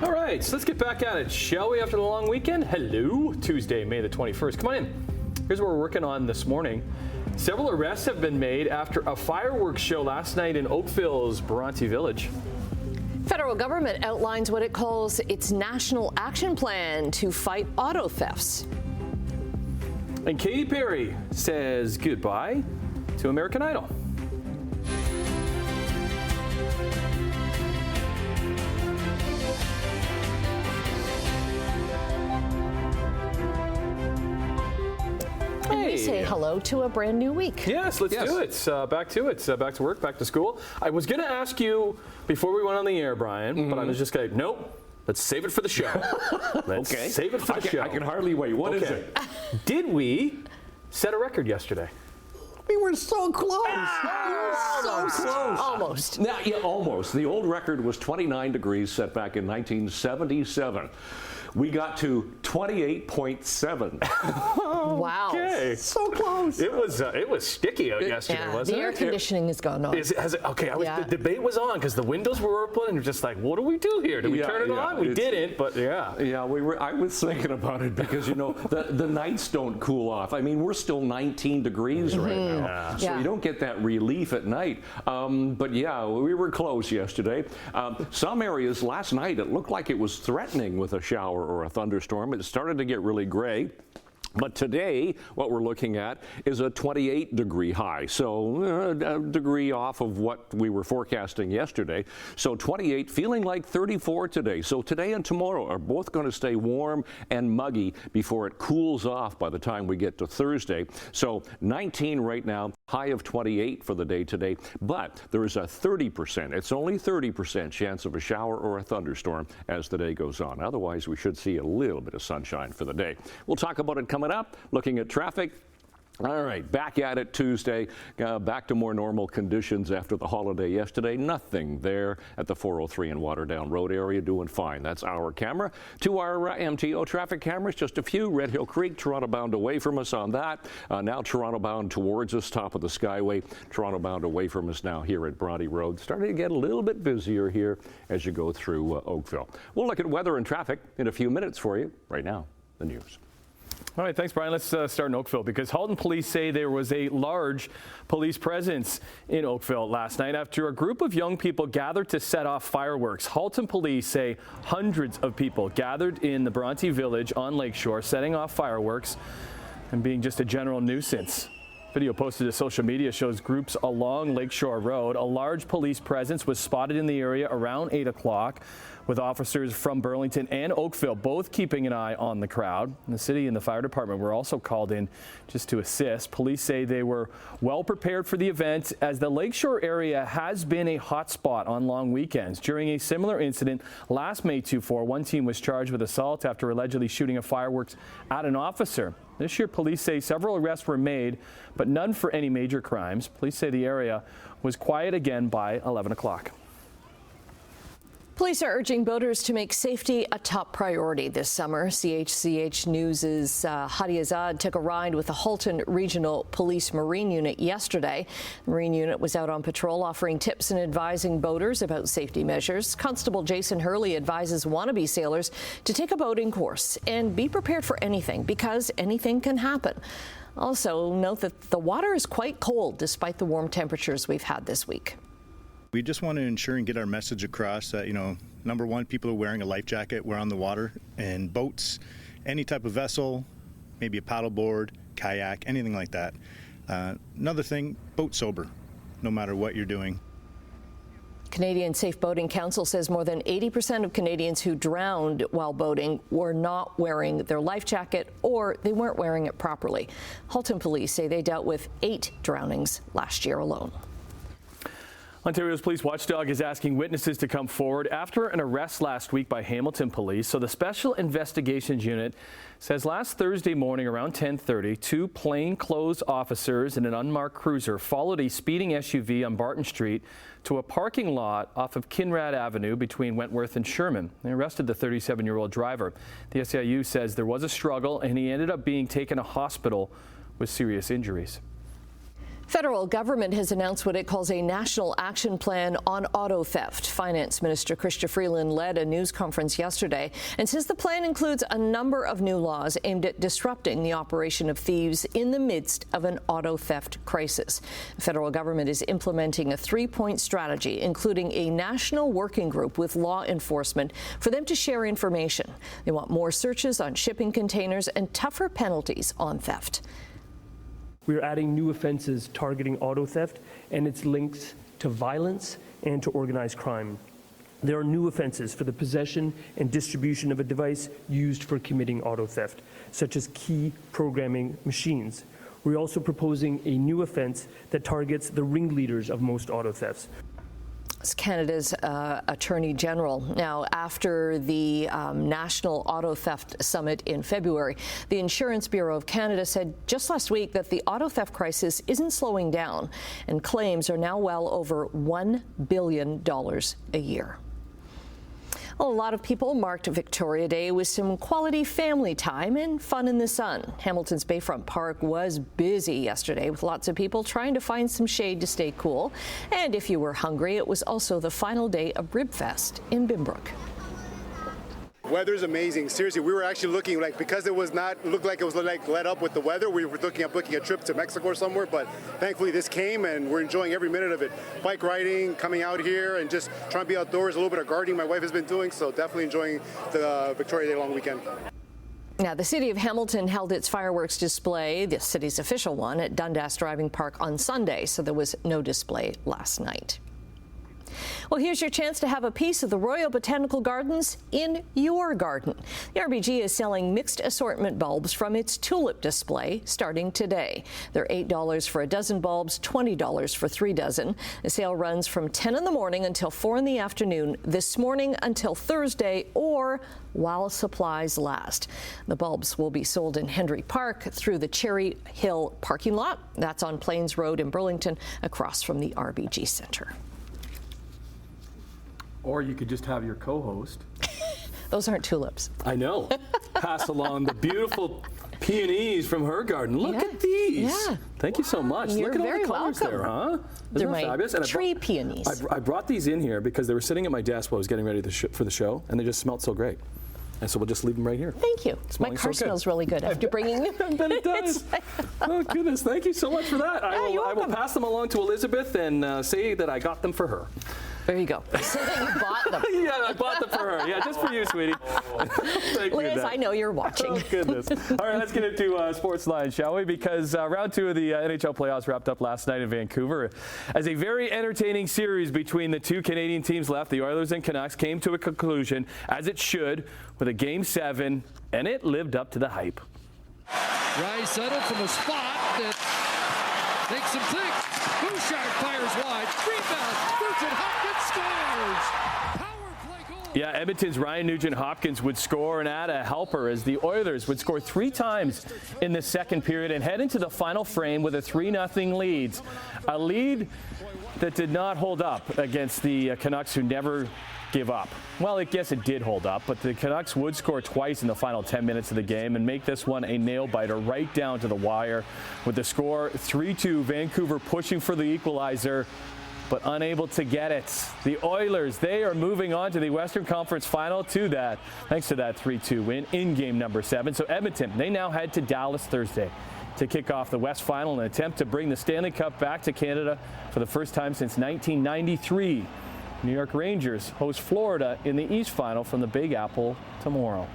All right, so let's get back at it, shall we, after the long weekend? Hello, Tuesday, May the 21st. Come on in. Here's what we're working on this morning. Several arrests have been made after a fireworks show last night in Oakville's Bronte Village. Federal government outlines what it calls its national action plan to fight auto thefts. And Katy Perry says goodbye to American Idol. We say hello to a brand new week. Yes, let's do it. Back to it. Back to work, back to school. I was going to ask you before we went on the air, Brian, but I was just going, nope, let's save it for the show. Let's save it for the show. I can hardly wait. What is it? Did we set a record yesterday? We were so close. We were so close. Almost. Now, yeah, almost. The old record was 29 degrees set back in 1977. We got to 28.7. Wow. Okay. So close. It was sticky out yesterday, wasn't it? The air conditioning has gone on. The debate was on because the windows were open and you're just like, what do we do here? Did we turn it on? We didn't, but yeah. Yeah, I was thinking about it because, you know, the nights don't cool off. I mean, we're still 19 degrees right now. So you don't get that relief at night. But yeah, we were close yesterday. Some areas last night, it looked like it was threatening with a shower or a thunderstorm. It started to get really gray. But today, what we're looking at is a 28-degree high, so a degree off of what we were forecasting yesterday. So 28, feeling like 34 today. So today and tomorrow are both going to stay warm and muggy before it cools off by the time we get to Thursday. So 19 right now, high of 28 for the day today. But there is a 30%, it's only 30% chance of a shower or a thunderstorm as the day goes on. Otherwise, we should see a little bit of sunshine for the day. We'll talk about it coming up, looking at traffic. All right, back at it Tuesday, back to more normal conditions after the holiday yesterday. Nothing there at the 403 and Waterdown Road area, doing fine. That's our camera. To our MTO traffic cameras, just a few. Red Hill Creek, Toronto bound away from us on that. Now Toronto bound towards us, top of the Skyway. Toronto bound away from us now here at Bronte Road. Starting to get a little bit busier here as you go through Oakville. We'll look at weather and traffic in a few minutes for you. Right now, the news. All right, thanks, Brian. Let's start in Oakville because Halton police say there was a large police presence in Oakville last night after a group of young people gathered to set off fireworks. Halton police say hundreds of people gathered in the Bronte Village on Lakeshore setting off fireworks and being just a general nuisance. Video posted to social media shows groups along Lakeshore Road. A large police presence was spotted in the area around 8 o'clock with officers from Burlington and Oakville both keeping an eye on the crowd. And the city and the fire department were also called in just to assist. Police say they were well prepared for the event as the Lakeshore area has been a hot spot on long weekends. During a similar incident last May 24, one team was charged with assault after allegedly shooting a fireworks at an officer. This year, police say several arrests were made, but none for any major crimes. Police say the area was quiet again by 11 o'clock. Police are urging boaters to make safety a top priority this summer. CHCH News' Hadi Azad took a ride with the Halton Regional Police Marine Unit yesterday. The Marine Unit was out on patrol offering tips and advising boaters about safety measures. Constable Jason Hurley advises wannabe sailors to take a boating course and be prepared for anything because anything can happen. Also, note that the water is quite cold despite the warm temperatures we've had this week. We just want to ensure and get our message across that, number one, people are wearing a life jacket, we're on the water, and boats, any type of vessel, maybe a paddleboard, kayak, anything like that. Another thing, boat sober, no matter what you're doing. Canadian Safe Boating Council says more than 80% of Canadians who drowned while boating were not wearing their life jacket or they weren't wearing it properly. Halton police say they dealt with 8 drownings last year alone. Ontario's police watchdog is asking witnesses to come forward after an arrest last week by Hamilton police. So the Special Investigations Unit says last Thursday morning around 10:30, 2 plainclothes officers in an unmarked cruiser followed a speeding SUV on Barton Street to a parking lot off of Kinrad Avenue between Wentworth and Sherman. They arrested the 37-year-old driver. The SIU says there was a struggle and he ended up being taken to hospital with serious injuries. Federal government has announced what it calls a national action plan on auto theft. Finance Minister Chrystia Freeland led a news conference yesterday and says the plan includes a number of new laws aimed at disrupting the operation of thieves in the midst of an auto theft crisis. The federal government is implementing a 3-point strategy, including a national working group with law enforcement for them to share information. They want more searches on shipping containers and tougher penalties on theft. We are adding new offenses targeting auto theft and its links to violence and to organized crime. There are new offenses for the possession and distribution of a device used for committing auto theft, such as key programming machines. We're also proposing a new offense that targets the ringleaders of most auto thefts. It's Canada's Attorney General. Now, after the National Auto Theft Summit in February, the Insurance Bureau of Canada said just last week that the auto theft crisis isn't slowing down, and claims are now well over $1 billion a year. Well, a lot of people marked Victoria Day with some quality family time and fun in the sun. Hamilton's Bayfront Park was busy yesterday with lots of people trying to find some shade to stay cool. And if you were hungry, it was also the final day of Ribfest in Binbrook. Weather's amazing. Seriously, we were actually looking because it was not looked like it was let up with the weather. We were looking at booking a trip to Mexico or somewhere, but thankfully this came and we're enjoying every minute of it. Bike riding, coming out here, and just trying to be outdoors. A little bit of gardening my wife has been doing, so definitely enjoying the Victoria Day long weekend. Now, the City of Hamilton held its fireworks display, the city's official one, at Dundas Driving Park on Sunday, so there was no display last night. Well, here's your chance to have a piece of the Royal Botanical Gardens in your garden. The RBG is selling mixed assortment bulbs from its tulip display starting today. They're $8 for a dozen bulbs, $20 for 3 dozen. The sale runs from 10 in the morning until 4 in the afternoon, this morning until Thursday, or while supplies last. The bulbs will be sold in Hendry Park through the Cherry Hill parking lot. That's on Plains Road in Burlington, across from the RBG Centre. Or you could just have your co-host. Those aren't tulips. I know. Pass along the beautiful peonies from her garden. Look at these. Yeah. Thank you so much. You're Look at all very the colors welcome. there, huh? They're my fabulous? And tree peonies. I brought these in here because they were sitting at my desk while I was getting ready for the show, and they just smelled so great. And so we'll just leave them right here. Thank you. My car smells really good after bringing them. I bet it does. Oh, goodness. Thank you so much for that. I will pass them along to Elizabeth and say that I got them for her. There you go. So that you bought them. Yeah, I bought them for her. Yeah, just for you, sweetie. Thank Liz, you, I know you're watching. Oh, goodness. All right, let's get into sports line, shall we? Because round 2 of the NHL playoffs wrapped up last night in Vancouver. As a very entertaining series between the 2 Canadian teams left, the Oilers and Canucks came to a conclusion, as it should, with a Game 7, and it lived up to the hype. Rice settled from a spot that makes him think. Bouchard fires wide. Rebound. Nugent Hopkins scores. Power play goal. Yeah, Edmonton's Ryan Nugent-Hopkins would score and add a helper as the Oilers would score 3 times in the second period and head into the final frame with a 3-0 lead. A lead that did not hold up against the Canucks, who never give up. Well, I guess it did hold up, but the Canucks would score twice in the final 10 minutes of the game and make this one a nail-biter right down to the wire. With the score 3-2, Vancouver pushing for the equalizer, but unable to get it. The Oilers, they are moving on to the Western Conference Final thanks to that 3-2 win in game number 7. So Edmonton, they now head to Dallas Thursday to kick off the West Final in an attempt to bring the Stanley Cup back to Canada for the first time since 1993. New York Rangers host Florida in the East Final from the Big Apple tomorrow.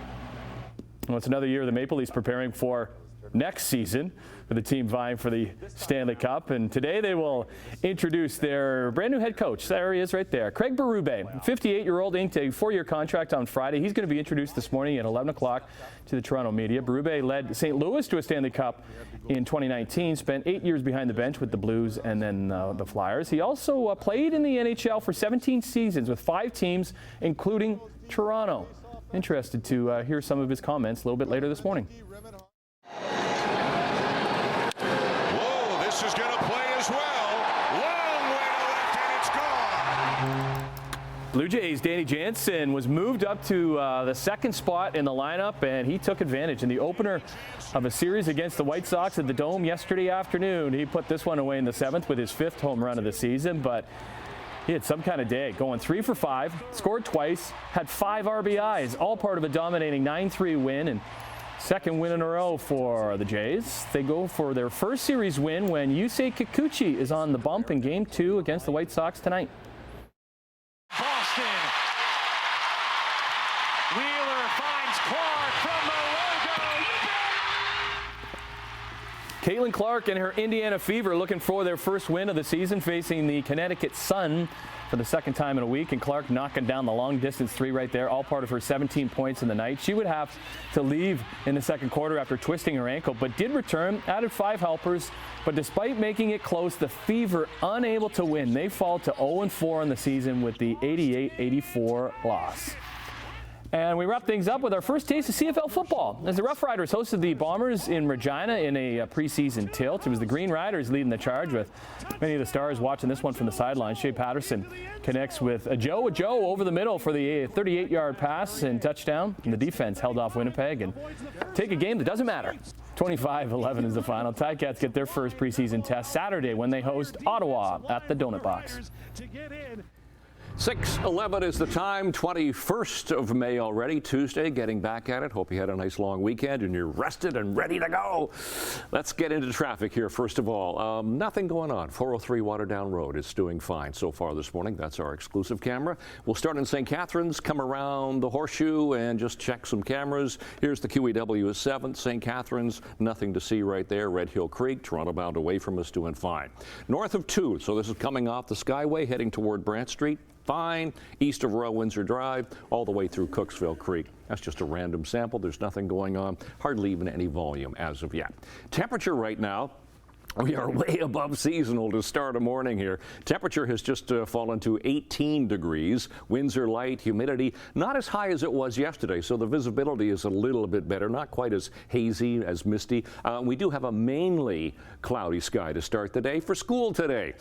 Well, it's another year the Maple Leafs preparing for next season, with the team vying for the Stanley Cup. And today they will introduce their brand new head coach. There he is right there. Craig Berube, 58-year-old, inked a 4-year contract on Friday. He's going to be introduced this morning at 11 o'clock to the Toronto media. Berube led St. Louis to a Stanley Cup in 2019, spent 8 years behind the bench with the Blues and then the Flyers. He also played in the NHL for 17 seasons with 5 teams, including Toronto. Interested to hear some of his comments a little bit later this morning. This is going to play as well. Long way to left, and it's gone. Blue Jays' Danny Jansen was moved up to the second spot in the lineup, and he took advantage in the opener of a series against the White Sox at the Dome yesterday afternoon. He put this one away in the 7th with his 5th home run of the season, but he had some kind of day, going 3 for 5, scored twice, had 5 RBIs, all part of a dominating 9-3 win and second win in a row for the Jays. They go for their first series win when Yusei Kikuchi is on the bump in Game 2 against the White Sox tonight. Boston. Wheeler finds Clark from the logo. Caitlin Clark and her Indiana Fever looking for their first win of the season, facing the Connecticut Sun for the second time in a week, and Clark knocking down the long distance 3 right there, all part of her 17 points in the night. She would have to leave in the second quarter after twisting her ankle, but did return, added 5 helpers. But despite making it close, the Fever unable to win. They fall to 0-4 in the season with the 88-84 loss. And we wrap things up with our first taste of CFL football as the Rough Riders hosted the Bombers in Regina in a preseason tilt. It was the Green Riders leading the charge, with many of the stars watching this one from the sideline. Shea Patterson connects with a Joe over the middle for the 38-yard pass and touchdown. And the defense held off Winnipeg and take a game that doesn't matter. 25-11 is the final. Ticats get their first preseason test Saturday when they host Ottawa at the Donut Box. 6:11 is the time, 21st of May already, Tuesday, getting back at it. Hope you had a nice long weekend and you're rested and ready to go. Let's get into traffic here first of all. Nothing going on. 403 Waterdown Road is doing fine so far this morning. That's our exclusive camera. We'll start in St. Catharines, come around the Horseshoe and just check some cameras. Here's the QEW 7th, St. Catharines, nothing to see right there. Red Hill Creek, Toronto bound away from us, doing fine. North of 2, so this is coming off the Skyway, heading toward Brant Street. Fine. East of Royal Windsor Drive, all the way through Cooksville Creek. That's just a random sample. There's nothing going on, hardly even any volume as of yet. Temperature right now, we are way above seasonal to start a morning here. Temperature has just fallen to 18 degrees. Winds are light, humidity not as high as it was yesterday, so the visibility is a little bit better, not quite as hazy, as misty. We do have a mainly cloudy sky to start the day for school today.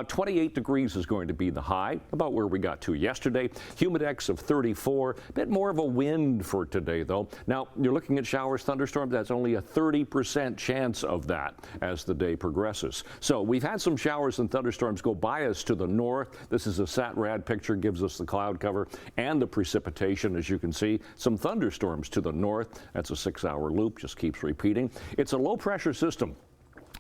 28 degrees is going to be the high, about where we got to yesterday. Humidex of 34, a bit more of a wind for today though. Now you're looking at showers, thunderstorms. That's only a 30% chance of that as the day progresses. So we've had some showers and thunderstorms go by us to the north. This is a SAT-RAD picture, gives us the cloud cover and the precipitation. As you can see, some thunderstorms to the north. That's a 6-hour loop, just keeps repeating. It's a low pressure system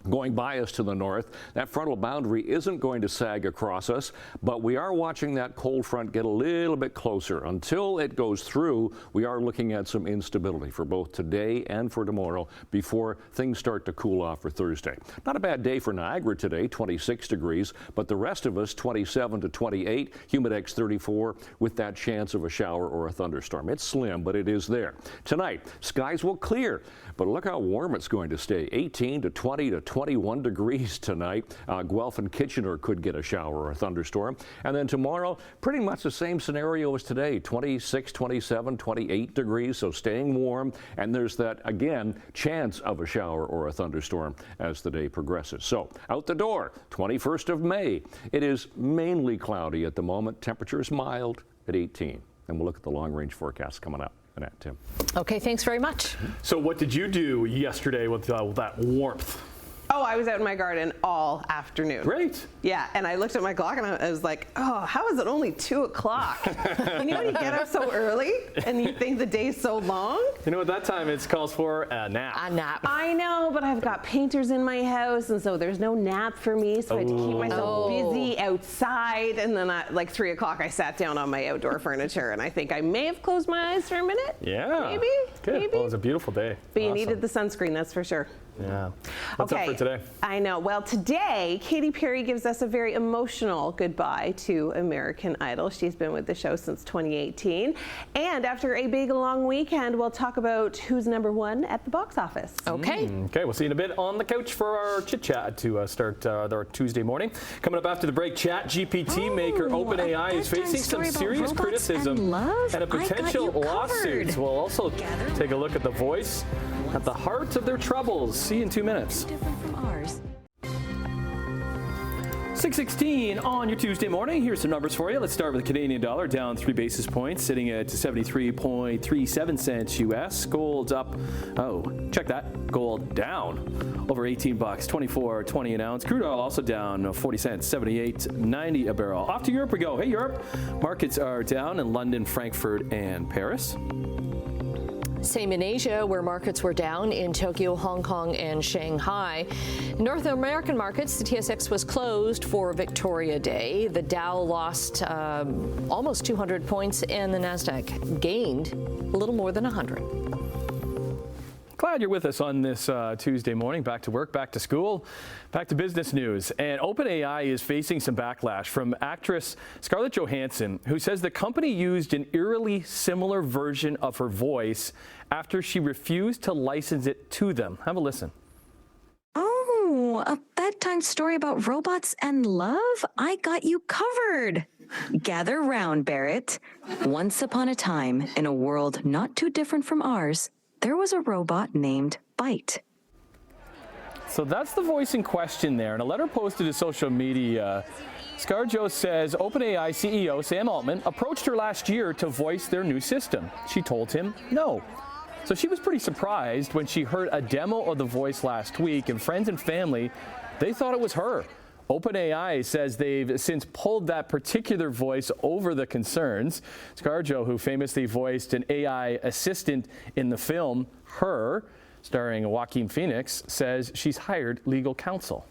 going by us to the north. That frontal boundary isn't going to sag across us, but we are watching that cold front get a little bit closer. Until it goes through, we are looking at some instability for both today and for tomorrow before things start to cool off for Thursday. Not a bad day for Niagara today, 26 degrees, but the rest of us 27 to 28, Humidex 34 with that chance of a shower or a thunderstorm. It's slim, but it is there. Tonight, skies will clear, but look how warm it's going to stay. 18 to 20 to 21 degrees tonight. Guelph and Kitchener could get a shower or a thunderstorm. And then tomorrow, pretty much the same scenario as today, 26, 27, 28 degrees, so staying warm. And there's that, again, chance of a shower or a thunderstorm as the day progresses. So out the door, 21st of May. It is mainly cloudy at the moment. Temperature is mild at 18. And we'll look at the long-range forecast coming up. Annette, Tim. Okay, thanks very much. So what did you do yesterday with that warmth? Oh, I was out in my garden all afternoon. Great. Yeah, and I looked at my clock and I was like, oh, how is it only 2 o'clock? You know when you get up so early and you think the day's so long? You know, at that time it calls for a nap. A nap. I know, but I've got painters in my house, and so there's no nap for me, so I had to keep myself busy outside. And then like 3 o'clock, I sat down on my outdoor furniture, and I think I may have closed my eyes for a minute. Yeah. Maybe. Good. Maybe. Well, it was a beautiful day. But you needed the sunscreen, that's for sure. Yeah. What's up for today? I know. Well, today, Katy Perry gives us a very emotional goodbye to American Idol. She's been with the show since 2018. And after a big, long weekend, we'll talk about who's #1 at the box office. Okay. Okay, we'll see you in a bit on the couch for our chit-chat to start our Tuesday morning. Coming up after the break, ChatGPT maker OpenAI is facing some serious criticism and a potential lawsuit. We'll also take a look at the voice at the heart of their troubles. See you in 2 minutes. 6:16 on your Tuesday morning. Here's some numbers for you. Let's start with the Canadian dollar, down 3 basis points, sitting at 73.37 cents U.S. Gold's up. Oh, check that. Gold down over 18 bucks, 24.20 an ounce. Crude oil also down 40 cents, 78.90 a barrel. Off to Europe we go. Hey, Europe. Markets are down in London, Frankfurt, and Paris. Same in Asia, where markets were down in Tokyo, Hong Kong, and Shanghai. In North American markets, the TSX was closed for Victoria Day. The Dow lost almost 200 points, and the Nasdaq gained a little more than 100. Glad you're with us on this Tuesday morning. Back to work, back to school, back to business news. And OpenAI is facing some backlash from actress Scarlett Johansson, who says the company used an eerily similar version of her voice after she refused to license it to them. Have a listen. Oh, a bedtime story about robots and love? I got you covered. Gather round, Barrett. Once upon a time, in a world not too different from ours, there was a robot named Bite. So that's the voice in question there. In a letter posted to social media, ScarJo says OpenAI CEO Sam Altman approached her last year to voice their new system. She told him no. So she was pretty surprised when she heard a demo of the voice last week, and friends and family, they thought it was her. OpenAI says they've since pulled that particular voice over the concerns. ScarJo, who famously voiced an AI assistant in the film Her, starring Joaquin Phoenix, says she's hired legal counsel.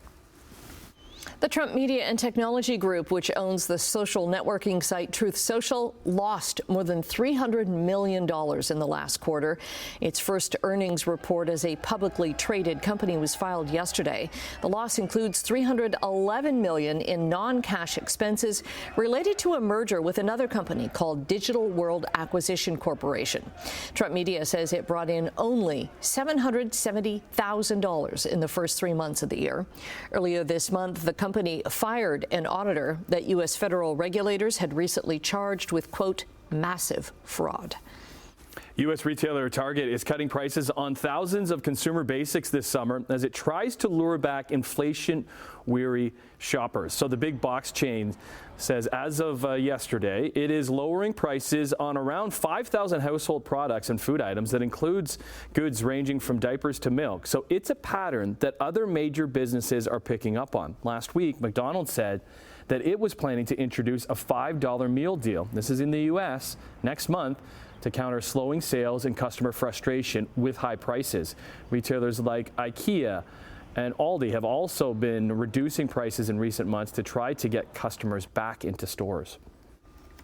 The Trump Media and Technology Group, which owns the social networking site Truth Social, lost more than $300 million in the last quarter. Its first earnings report as a publicly traded company was filed yesterday. The loss includes $311 million in non-cash expenses related to a merger with another company called Digital World Acquisition Corporation. Trump Media says it brought in only $770,000 in the first 3 months of the year. Earlier this month, the company fired an auditor that U.S. federal regulators had recently charged with, quote, massive fraud. U.S. retailer Target is cutting prices on thousands of consumer basics this summer as it tries to lure back inflation-weary shoppers. So the big box chain says as of yesterday, it is lowering prices on around 5,000 household products and food items. That includes goods ranging from diapers to milk. So it's a pattern that other major businesses are picking up on. Last week, McDonald's said that it was planning to introduce a $5 meal deal. This is in the U.S. next month, to counter slowing sales and customer frustration with high prices. Retailers like IKEA and Aldi have also been reducing prices in recent months to try to get customers back into stores.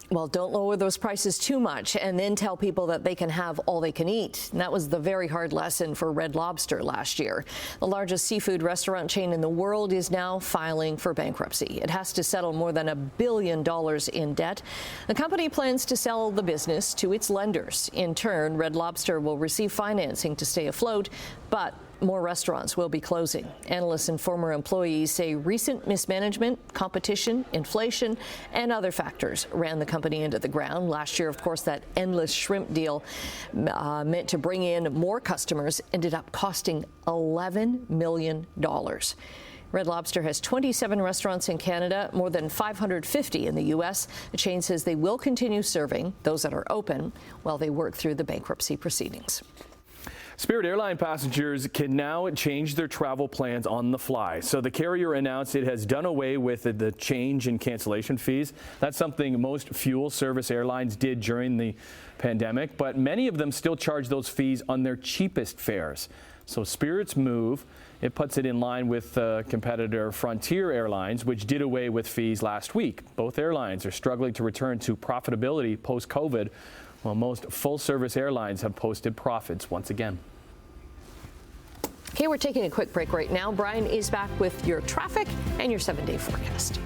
Well, don't lower those prices too much and then tell people that they can have all they can eat. And that was the very hard lesson for Red Lobster last year. The largest seafood restaurant chain in the world is now filing for bankruptcy. It has to settle more than $1 billion in debt. The company plans to sell the business to its lenders. In turn, Red Lobster will receive financing to stay afloat, but more restaurants will be closing. Analysts and former employees say recent mismanagement, competition, inflation, and other factors ran the company into the ground. Last year, of course, that endless shrimp deal meant to bring in more customers ended up costing $11 million. Red Lobster has 27 restaurants in Canada, more than 550 in the U.S. The chain says they will continue serving those that are open while they work through the bankruptcy proceedings. Spirit airline passengers can now change their travel plans on the fly. So the carrier announced it has done away with the change in cancellation fees. That's something most fuel service airlines did during the pandemic, but many of them still charge those fees on their cheapest fares. So Spirit's move, it puts it in line with competitor Frontier Airlines, which did away with fees last week. Both airlines are struggling to return to profitability post-COVID, while most full-service airlines have posted profits once again. Okay, we're taking a quick break right now. Brian is back with your traffic and your 7-day forecast.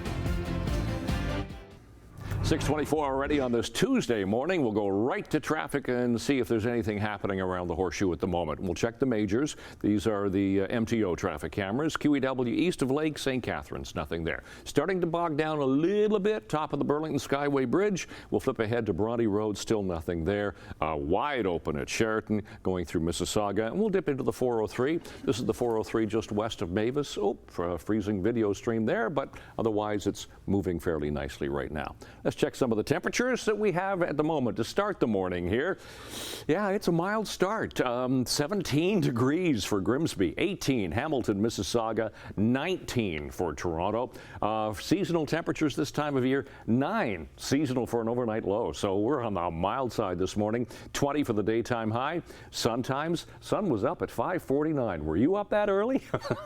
6:24 already on this Tuesday morning. We'll go right to traffic and see if there's anything happening around the Horseshoe at the moment. We'll check the majors. These are the MTO traffic cameras. QEW east of Lake St. Catharines, nothing there. Starting to bog down a little bit, top of the Burlington Skyway Bridge. We'll flip ahead to Bronte Road, still nothing there. Wide open at Sheraton, going through Mississauga. And we'll dip into the 403. This is the 403 just west of Mavis. Oh, for a freezing video stream there, but otherwise it's moving fairly nicely right now. Let's check some of the temperatures that we have at the moment to start the morning here. Yeah, it's a mild start. 17 degrees for Grimsby, 18 Hamilton, Mississauga, 19 for Toronto. Seasonal temperatures this time of year, 9 seasonal for an overnight low. So we're on the mild side this morning. 20 for the daytime high. Sun times, sun was up at 5:49. Were you up that early?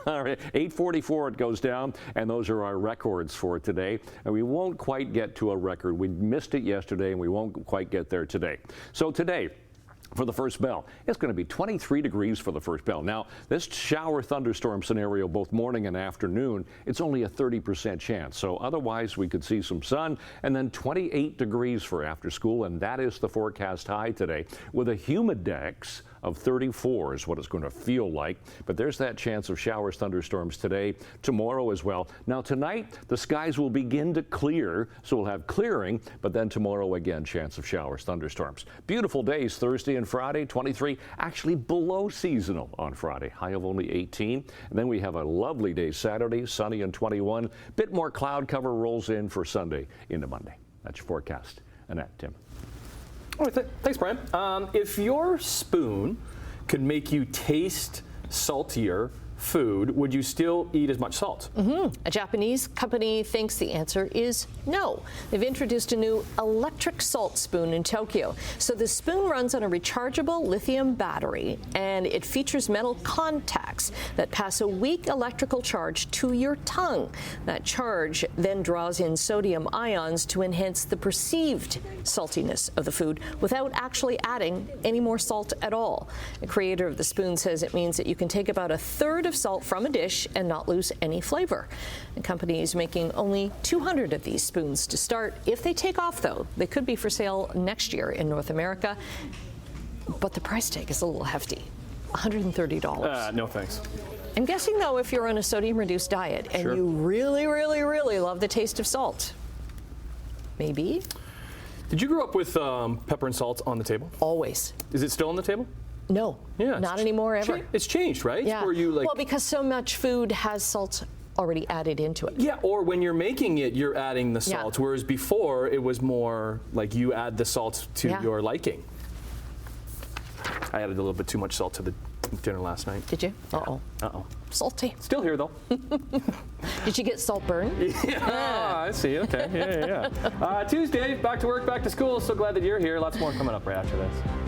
8:44 it goes down, and those are our records for today. And we won't quite get to a record. We missed it yesterday, and we won't quite get there today. So today, for the first bell, it's going to be 23 degrees for the first bell. Now, this shower thunderstorm scenario, both morning and afternoon, it's only a 30% chance. So otherwise, we could see some sun, and then 28 degrees for after school, and that is the forecast high today, with a humidex of 34 is what it's going to feel like. But there's that chance of showers, thunderstorms today, tomorrow as well. Now tonight, the skies will begin to clear, so we'll have clearing, but then tomorrow again, chance of showers, thunderstorms. Beautiful days Thursday and Friday, 23, actually below seasonal on Friday, high of only 18. And then we have a lovely day Saturday, sunny and 21. Bit more cloud cover rolls in for Sunday into Monday. That's your forecast. Annette, Tim. All right, thanks, Brian. If your spoon could make you taste saltier food, would you still eat as much salt? A Japanese company thinks the answer is no. They've introduced a new electric salt spoon in Tokyo. So the spoon runs on a rechargeable lithium battery, and it features metal contacts that pass a weak electrical charge to your tongue. That charge then draws in sodium ions to enhance the perceived saltiness of the food without actually adding any more salt at all. The creator of the spoon says it means that you can take about a third of salt from a dish and not lose any flavor. The company is making only 200 of these spoons to start. If they take off, though, they could be for sale next year in North America. But the price tag is a little hefty, $130. No thanks. I'm guessing, though, if you're on a sodium-reduced diet and you really, really, really love the taste of salt, maybe. Did you grow up with pepper and salt on the table? Always. Is it still on the table? No, Yeah, not anymore ever. It's changed, right? Yeah. Where you like, well, because so much food has salt already added into it. yeah, or when you're making it, you're adding the salt, whereas before it was more like you add the salt to your liking. I added a little bit too much salt to the dinner last night. Did you? Uh-oh. Uh-oh. Salty. Still here, though. Did you get salt burn? Yeah, I see. Okay. Yeah. Tuesday, back to work, back to school. So glad that you're here. Lots more coming up right after this.